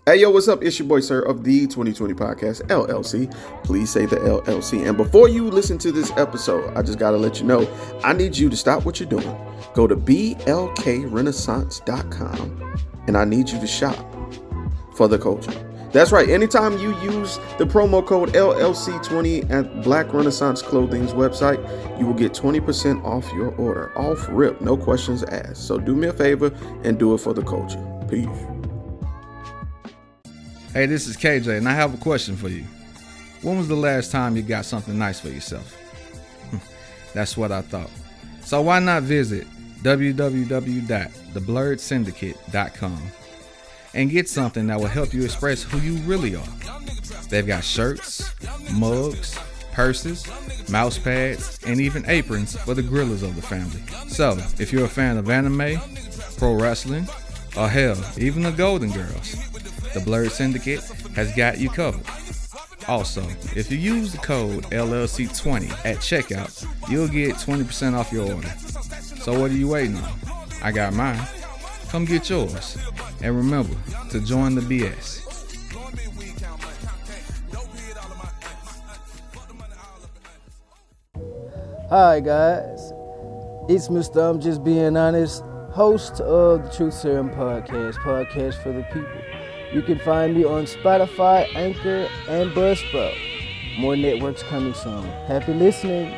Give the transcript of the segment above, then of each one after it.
Hey, yo, what's up? It's your boy, sir, of the 2020 Podcast, LLC. Please say the LLC. And before you listen to this episode, I just got to let you know, I need you to stop what you're doing. Go to blkrenaissance.com, and I need you to shop for the culture. That's right. Anytime you use the promo code LLC20 at Black Renaissance Clothing's website, you will get 20% off your order. Off rip, no questions asked. So do me a favor and do it for the culture. Peace. Hey, this is KJ, and I have a question for you. When was the last time you got something nice for yourself? That's what I thought. So why not visit www.theblurredsyndicate.com and get something that will help you express who you really are. They've got shirts, mugs, purses, mouse pads, and even aprons for the grillers of the family. So if you're a fan of anime, pro wrestling, or hell, even the Golden Girls, the Blurred Syndicate has got you covered. Also, if you use the code LLC20 at checkout, you'll get 20% off your order. So what are you waiting on? I got mine. Come get yours. And remember to join the BS. Hi guys, it's Mr. I'm Just Being Honest, host of the Truth Serum podcast for the people. You can find me on Spotify, Anchor, and Buzzsprout. More networks coming soon. Happy listening.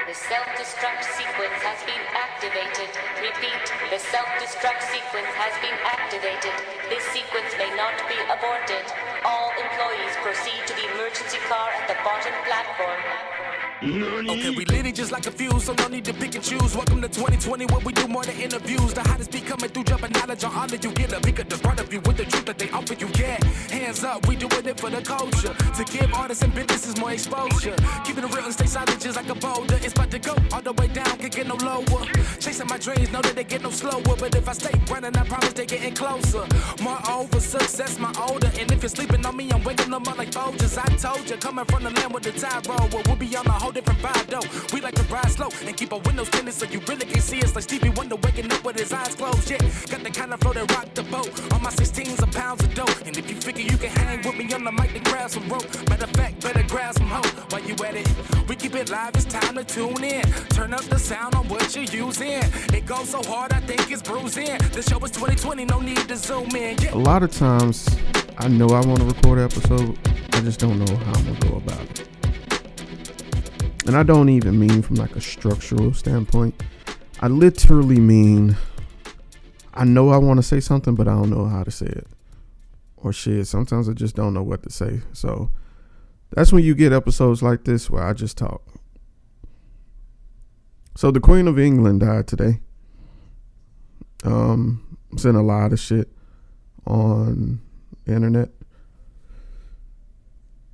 The self-destruct sequence has been activated. Repeat, the self-destruct sequence has been activated. This sequence may not be aborted. All employees proceed to the emergency car at the bottom platform. Okay, we lit it just like a fuse, so no need to pick and choose. Welcome to 2020, where we do more than interviews. The hottest be coming through, dropping knowledge on all of you. Get a peek at the front of you with the truth that they offer you. Yeah, hands up, we doing it for the culture. To give artists and businesses more exposure. Keeping it real and stay silent just like a boulder. It's about to go all the way down, can't get no lower. Chasing my dreams, know that they get no slower. But if I stay running, I promise they getting closer. Moreover, success my older. And if you're sleeping on me, I'm waking them up like Folgers. I told you, coming from the land with the tide roll. Well, we'll be on a whole different vibe though. We like to ride slow and keep our windows tinted so you really can see us like Stevie Wonder waking up with his eyes closed. Yeah, got the kind of flow that rock the boat. On my 16s of pounds of dough. And if you figure you can hang with me on the mic, then grab some rope. Matter of fact, better grab some hope. While you at it, we keep it live, it's time to tune in. Turn up the sound on what you're using. It goes so hard, I think it's bruising. The show is 2020, no need to zoom in. Yeah. A lot of times, I know I want to record an episode, I just don't know how I'm going to go about it. And I don't even mean from like a structural standpoint. I literally mean, I know I want to say something, but I don't know how to say it. Or shit, sometimes I just don't know what to say. So that's when you get episodes like this where I just talk. So the Queen of England died today. I'm seeing a lot of shit on the internet.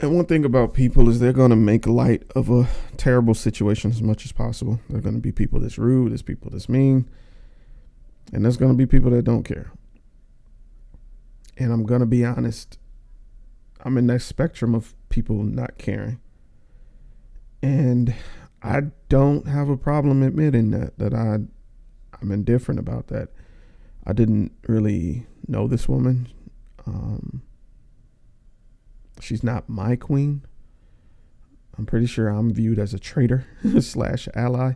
And one thing about people is they're going to make light of a terrible situation as much as possible. There are going to be people that's rude, there's people that's mean, and there's going to be people that don't care. And I'm going to be honest, I'm in that spectrum of people not caring. And I don't have a problem admitting that I'm indifferent about that. I didn't really know this woman. She's not my queen. I'm pretty sure I'm viewed as a traitor / ally.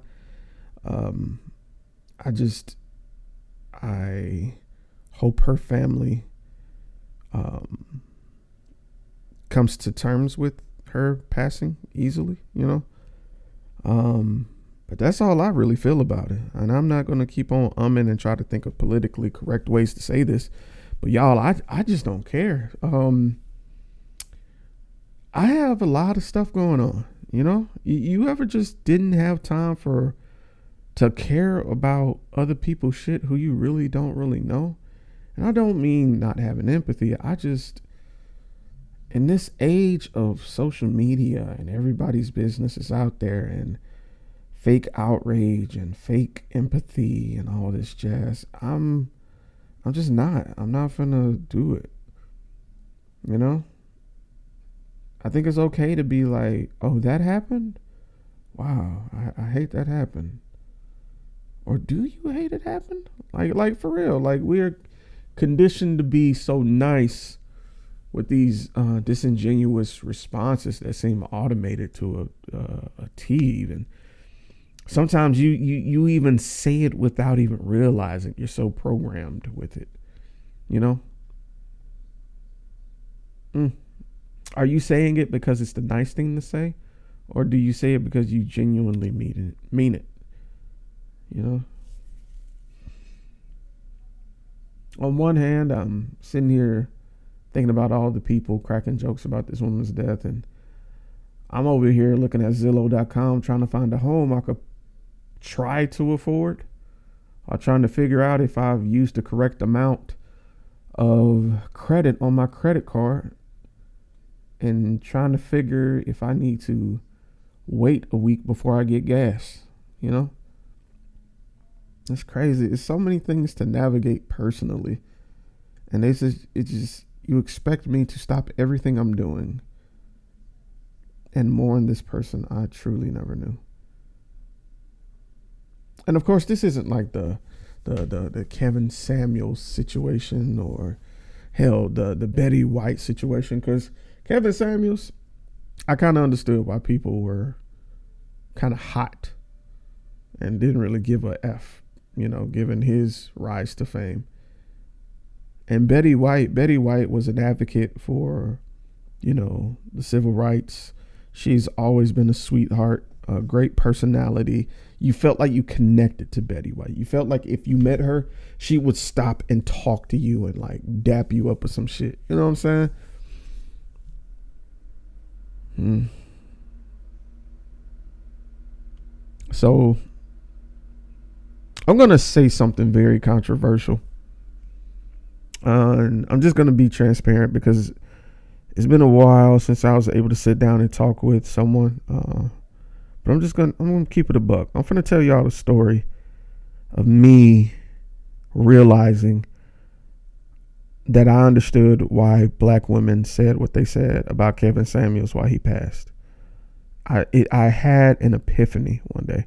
I hope her family comes to terms with her passing easily, you know. But that's all I really feel about it. And I'm not going to keep on umming and try to think of politically correct ways to say this. But y'all, I just don't care. I have a lot of stuff going on, you know. You ever just didn't have time to care about other people's shit who you really don't really know? And I don't mean not having empathy. I just, in this age of social media and everybody's business is out there and fake outrage and fake empathy and all this jazz, I'm not gonna do it, you know. I think it's okay to be like, oh, that happened? Wow, I hate that happened. Or do you hate it happened? Like for real. Like, we're conditioned to be so nice with these disingenuous responses that seem automated to a T even. Sometimes you even say it without even realizing. You're so programmed with it, you know? Are you saying it because it's the nice thing to say? Or do you say it because you genuinely mean it? You know? On one hand, I'm sitting here thinking about all the people cracking jokes about this woman's death, and I'm over here looking at Zillow.com trying to find a home I could try to afford, or trying to figure out if I've used the correct amount of credit on my credit card, and trying to figure if I need to wait a week before I get gas. You know? It's crazy. It's so many things to navigate personally. And you expect me to stop everything I'm doing and mourn this person I truly never knew. And of course, this isn't like the Kevin Samuels situation, or hell, the Betty White situation, because Kevin Samuels, I kind of understood why people were kind of hot and didn't really give a F, you know, given his rise to fame. And Betty White was an advocate for, you know, the civil rights. She's always been a sweetheart, a great personality. You felt like you connected to Betty White. You felt like if you met her, she would stop and talk to you and like dap you up with some shit. You know what I'm saying? So I'm going to say something very controversial. And I'm just going to be transparent because it's been a while since I was able to sit down and talk with someone. But I'm going to keep it a buck. I'm going to tell y'all the story of me realizing that I understood why black women said what they said about Kevin Samuels while he passed. I had an epiphany one day.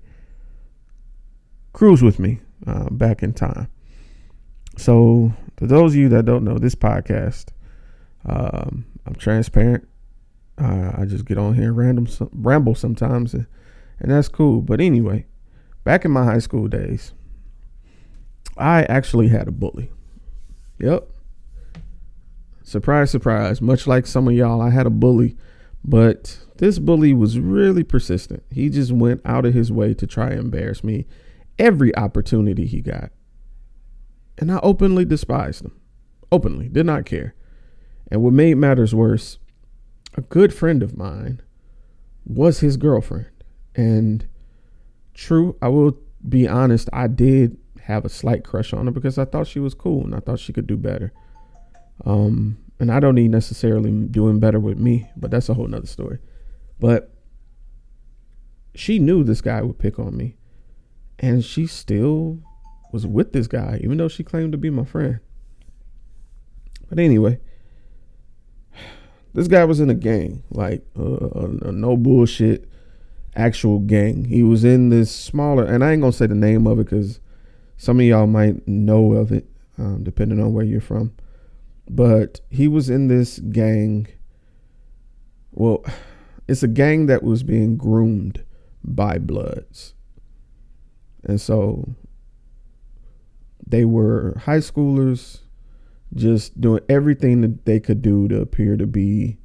Cruise with me back in time. So, for those of you that don't know this podcast, I'm transparent. I just get on here and ramble sometimes, and that's cool. But anyway, back in my high school days, I actually had a bully. Yep. Surprise, surprise. Much like some of y'all, I had a bully, but this bully was really persistent. He just went out of his way to try and embarrass me every opportunity he got. And I openly despised him. Openly, did not care. And what made matters worse, a good friend of mine was his girlfriend. And true, I will be honest, I did have a slight crush on her because I thought she was cool and I thought she could do better. And I don't need necessarily doing better with me, but that's a whole nother story. But she knew this guy would pick on me, and she still was with this guy, even though she claimed to be my friend. But anyway, this guy was in a gang, like a no bullshit actual gang. He was in this smaller, and I ain't gonna say the name of it because some of y'all might know of it, depending on where you're from. But he was in this gang. Well, it's a gang that was being groomed by Bloods. And so they were high schoolers just doing everything that they could do to appear to be,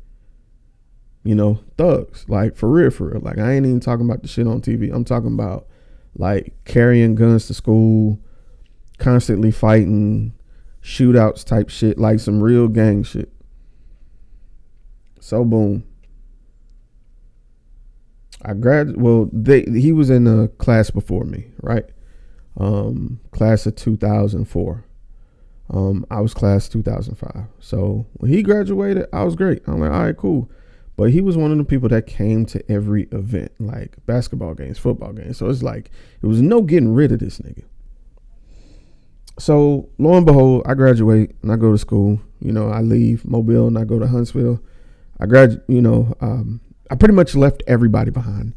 you know, thugs. Like, for real, for real. Like, I ain't even talking about the shit on TV. I'm talking about, like, carrying guns to school, constantly fighting, shootouts type shit, like some real gang shit. So boom, he was in a class before me, right? Class of 2004. I was class 2005. So when he graduated, I was great. I'm like, all right, cool. But he was one of the people that came to every event, like basketball games, football games. So it's like, it was no getting rid of this nigga. So lo and behold, I graduate and I go to school. You know, I leave Mobile and I go to Huntsville. I pretty much left everybody behind.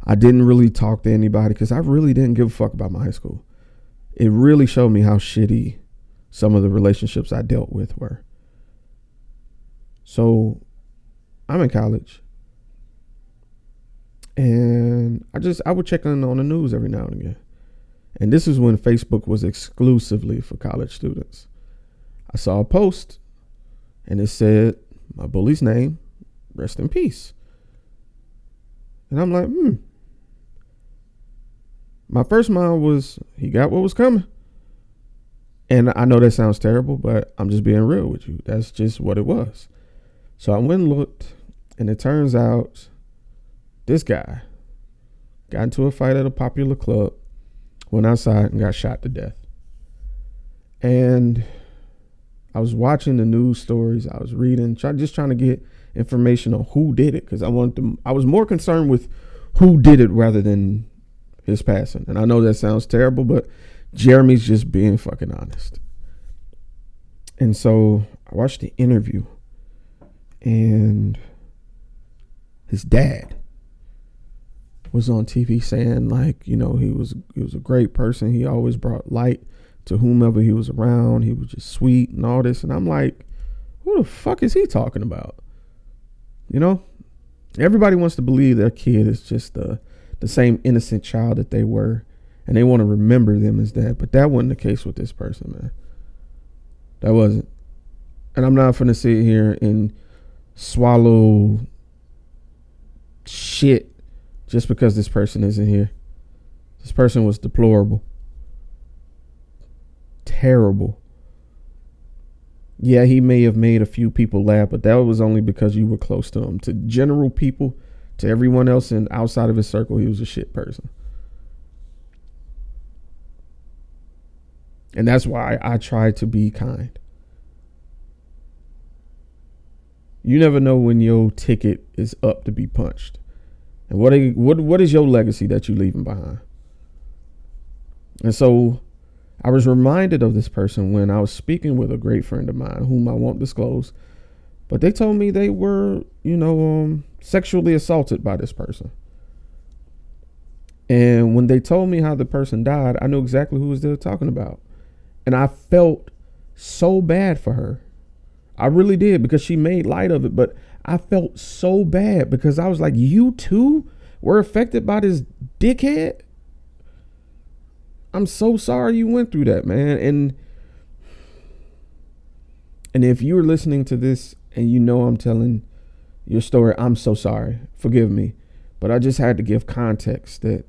I didn't really talk to anybody because I really didn't give a fuck about my high school. it really showed me how shitty some of the relationships I dealt with were. So I'm in college, and I would check in on the news every now and again. And this is when Facebook was exclusively for college students. I saw a post and it said my bully's name, rest in peace. And I'm like, My first mind was, he got what was coming. And I know that sounds terrible, but I'm just being real with you. That's just what it was. So I went and looked, and it turns out this guy got into a fight at a popular club, went outside and got shot to death. And I was watching the news stories. I was reading, just trying to get information on who did it, because I was more concerned with who did it rather than his passing. And I know that sounds terrible, but Jeremy's just being fucking honest. And so I watched the interview, and his dad was on TV saying, like, you know, he was a great person. He always brought light to whomever he was around. He was just sweet and all this. And I'm like, who the fuck is he talking about? You know, everybody wants to believe their kid is just the same innocent child that they were, and they want to remember them as that. But that wasn't the case with this person, man. That wasn't. And I'm not finna sit here and swallow shit just because this person isn't here. This person was deplorable. Terrible. Yeah, he may have made a few people laugh, but that was only because you were close to him. To general people, to everyone else and outside of his circle, he was a shit person. And that's why I try to be kind. You never know when your ticket is up to be punched. And what is your legacy that you're leaving behind? And so I was reminded of this person when I was speaking with a great friend of mine, whom I won't disclose, but they told me they were, sexually assaulted by this person. And when they told me how the person died, I knew exactly who they were talking about. And I felt so bad for her. I really did, because she made light of it, but I felt so bad because I was like, you too were affected by this dickhead? I'm so sorry you went through that, man. And if you're listening to this and you know I'm telling your story, I'm so sorry. Forgive me. But I just had to give context that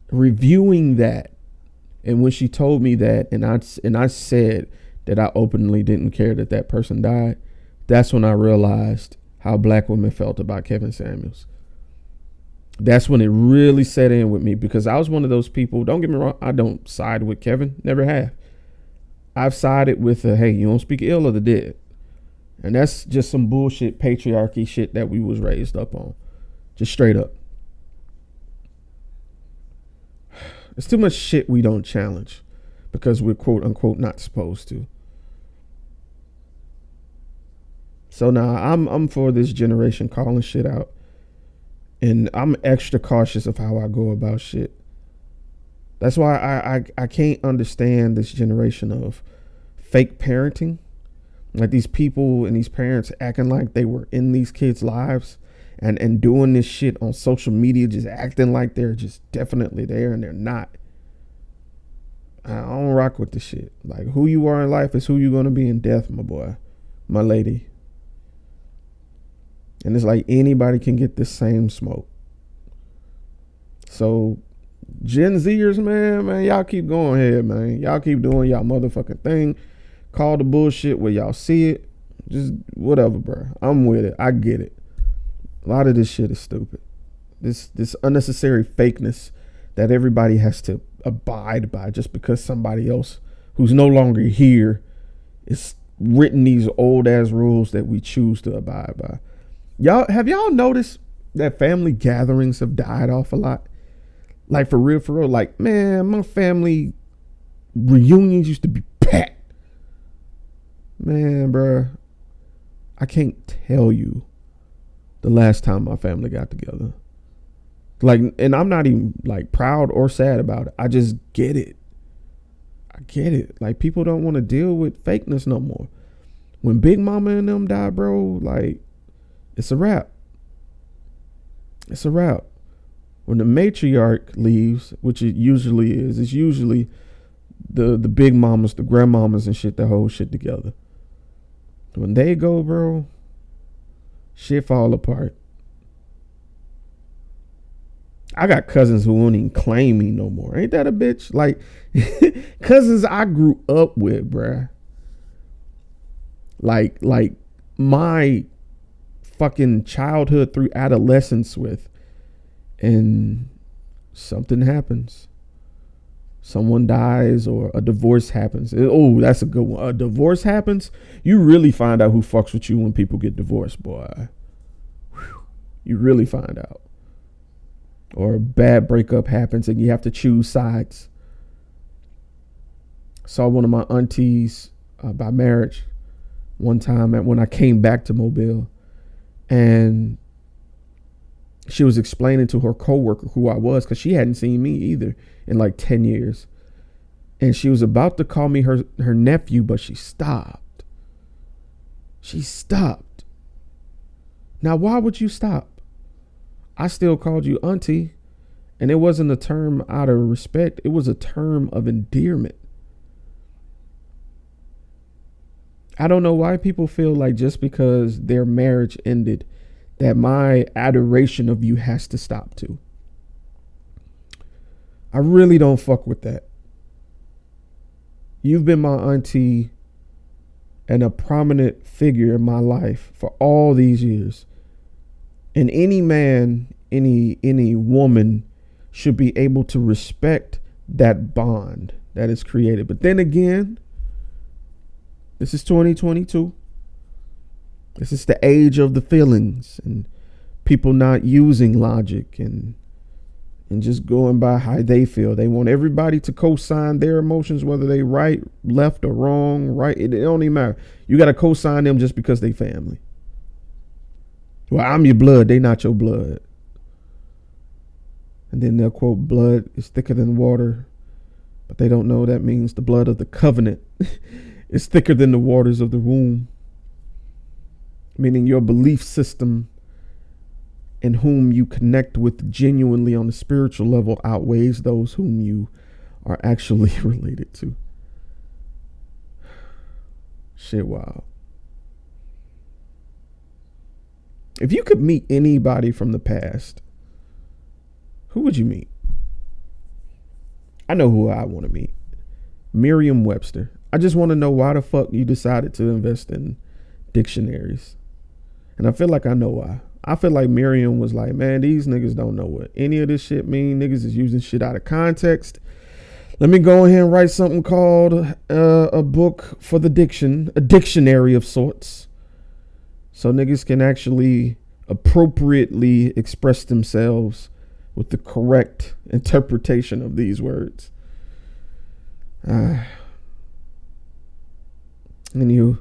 reviewing that, and when she told me that, and I said that I openly didn't care that person died, that's when I realized how black women felt about Kevin Samuels. That's when it really set in with me, because I was one of those people, don't get me wrong, I don't side with Kevin, never have. I've sided with hey, you don't speak ill of the dead. And that's just some bullshit patriarchy shit that we was raised up on. Just straight up. There's too much shit we don't challenge because we're quote unquote not supposed to. So now I'm for this generation calling shit out. And I'm extra cautious of how I go about shit. That's why I can't understand this generation of fake parenting. Like these people and these parents acting like they were in these kids' lives and doing this shit on social media, just acting like they're just definitely there and they're not. I don't rock with this shit. Like, who you are in life is who you're going to be in death, my boy, my lady. And it's like anybody can get this same smoke. So Gen Zers, man, y'all keep going ahead, man. Y'all keep doing y'all motherfucking thing. Call the bullshit where y'all see it. Just whatever, bro. I'm with it. I get it. A lot of this shit is stupid. This unnecessary fakeness that everybody has to abide by just because somebody else who's no longer here is written these old ass rules that we choose to abide by. Have y'all noticed that family gatherings have died off a lot? Like for real. Like, man, my family reunions used to be packed. Man, bro, I can't tell you the last time my family got together. Like, and I'm not even like proud or sad about it. I just get it. I get it. Like, people don't want to deal with fakeness no more. When Big Mama and them die, bro, like, it's a wrap. It's a wrap. When the matriarch leaves, which it usually is, it's usually the big mamas, the grandmamas and shit that hold shit together. When they go, bro, shit fall apart. I got cousins who won't even claim me no more. Ain't that a bitch? Like, cousins I grew up with, bruh. Like my fucking childhood through adolescence with. And something happens. Someone dies or a divorce happens. Oh, that's a good one. A divorce happens. You really find out who fucks with you when people get divorced, boy. Whew. You really find out. Or a bad breakup happens and you have to choose sides. Saw one of my aunties by marriage one time when I came back to Mobile, and she was explaining to her coworker who I was, because she hadn't seen me either in like 10 years. And she was about to call me her nephew, but she stopped. She stopped. Now, why would you stop? I still called you auntie, and it wasn't a term out of respect. It was a term of endearment. I don't know why people feel like just because their marriage ended that my adoration of you has to stop too. I really don't fuck with that. You've been my auntie and a prominent figure in my life for all these years. And any man, any woman should be able to respect that bond that is created. But then again, this is 2022. This is the age of the feelings and people not using logic and just going by how they feel. They want everybody to co-sign their emotions, whether they right, left, or wrong, right. It don't even matter. You got to co-sign them just because they family. Well, I'm your blood. They not your blood. And then they'll quote, blood is thicker than water. But they don't know that means the blood of the covenant is thicker than the waters of the womb. Meaning your belief system and whom you connect with genuinely on the spiritual level outweighs those whom you are actually related to. Shit, wow. If you could meet anybody from the past, who would you meet? I know who I want to meet. Merriam-Webster. I just want to know why the fuck you decided to invest in dictionaries. And I feel like I know why. I feel like Merriam was like, man, these niggas don't know what any of this shit mean. Niggas is using shit out of context. Let me go ahead and write something called a book for the diction, a dictionary of sorts. So niggas can actually appropriately express themselves with the correct interpretation of these words. Anywho,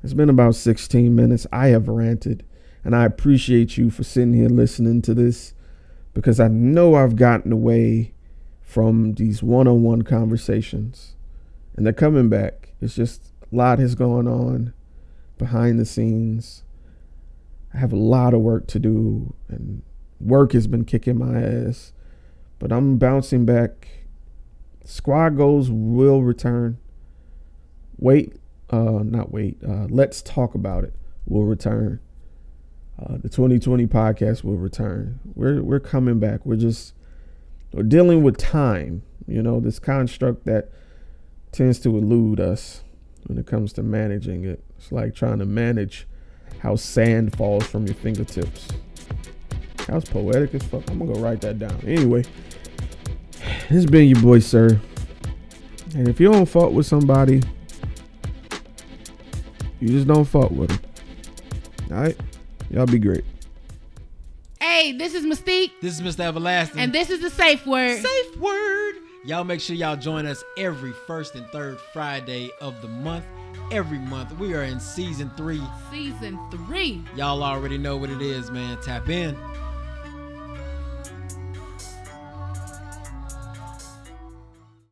it's been about 16 minutes. I have ranted, and I appreciate you for sitting here listening to this, because I know I've gotten away from these one-on-one conversations, and they're coming back. It's just a lot has gone on behind the scenes. I have a lot of work to do, and work has been kicking my ass, but I'm bouncing back. Squad Goals will return. Let's Talk About It will return. The 2020 podcast will return. We're coming back. We're dealing with time, this construct that tends to elude us when it comes to managing it. It's like trying to manage how sand falls from your fingertips. That was poetic as fuck. I'm gonna go write that down. Anyway, this has been your boy, sir. And if you don't fuck with somebody, you just don't fuck with them. All right? Y'all be great. Hey, this is Mystique. This is Mr. Everlasting. And this is the Safe Word. Safe Word. Y'all make sure y'all join us every first and third Friday of the month. Every month. We are in season 3. Season 3. Y'all already know what it is, man. Tap in.